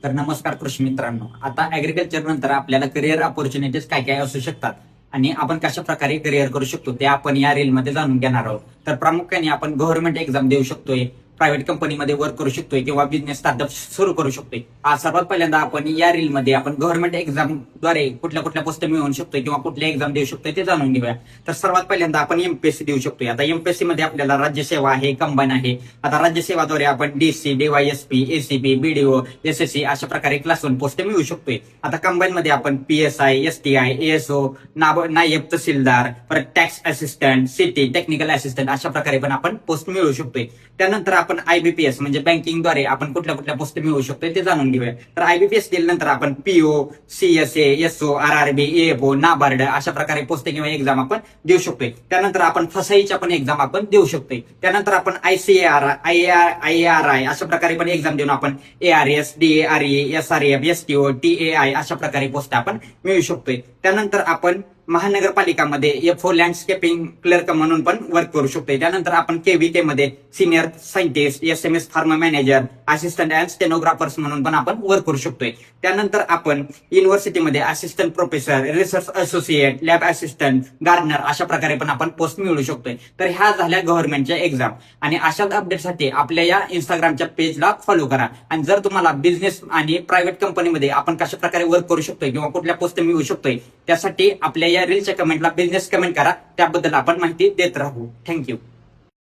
तर नमस्कार कृषी मित्रांनो. आता ऍग्रिकल्चर नंतर आपल्याला करिअर ऑपॉर्च्युनिटीज काय काय असू शकतात आणि आपण कशा प्रकारे करिअर करू शकतो ते आपण या रील मध्ये जाणून घेणार आहोत. तर प्रामुख्याने आपण गव्हर्नमेंट एक्झाम देऊ शकतोय, प्रायव्हेट कंपनीमध्ये वर्क करू शकतोय किंवा बिझनेस स्टार्टअप सुरू करू शकतोय. आज सर्वात पहिल्यांदा आपण या रील मध्ये आपण गव्हर्नमेंट एक्झाम द्वारे कुठल्या कुठल्या पोस्ट मिळवू शकतोय किंवा कुठल्या एक्झाम देऊ शकतोय ते जाणून घेऊया. तर सर्वात पहिल्यांदा आपण एमपीएससी देऊ शकतोय. आता एमपीएससी मध्ये आपल्याला राज्यसेवा आहे, कंबाईन आहे. आता राज्यसेवाद्वारे आपण DC, DySP, ACP, BDO, SSC अशा प्रकारे क्लास 1 पोस्ट मिळवू शकतोय. आता कंबाईन मध्ये आपण पीएसआय, एसटीआय, एएसओ, नायब तहसीलदार, परत tax assistant, city technical assistant अशा प्रकारे पण आपण पोस्ट मिळवू शकतोय. त्यानंतर आपण आयबीपीएस म्हणजे बँकिंगद्वारे आपण कुठल्या कुठल्या पोस्ट मिळवू शकतोय ते जाणून घेऊया. तर आयबीपीएस दिल्यानंतर आपण PO, CSA, SO, RRB, AFO, NABARD अशा प्रकारे पोस्ट किंवा एक्झाम आपण देऊ शकतोय. त्यानंतर आपण फसाईच्या पण एक्झाम आपण देऊ शकतोय. त्यानंतर आपण आयसीएआरआय अशा प्रकारे पण एक्झाम देऊन आपण एआरएस, डीएआरई, एसआरएफ, एसटीओ, टीएआय अशा प्रकारे पोस्ट आपण मिळवू शकतोय. त्यानंतर आपण महानगरपालिकामध्ये एफओ लँडस्केपिंग क्लर्क म्हणून पण वर्क करू शकतोय. त्यानंतर आपण केव्हीके मध्ये senior scientist, SMS farm manager, assistant and stenographers म्हणून पण आपण वर्क करू शकतोय. त्यानंतर आपण युनिव्हर्सिटीमध्ये assistant professor, research associate, lab assistant, gardener अशा प्रकारे पण आपण पोस्ट मिळवू शकतोय. तर ह्या झाल्या गव्हर्नमेंटच्या एक्झाम. आणि अशाच अपडेटसाठी आपल्या या इंस्टाग्रामच्या पेजला फॉलो करा. आणि जर तुम्हाला बिझनेस आणि प्रायव्हेट कंपनीमध्ये आपण कशा प्रकारे वर्क करू शकतोय किंवा कुठल्या पोस्ट मिळवू शकतोय त्यासाठी आपल्या या रीलच्या कमेंटला बिझनेस कमेंट करा. त्याबद्दल आपण माहिती देत राहू. थँक्यू.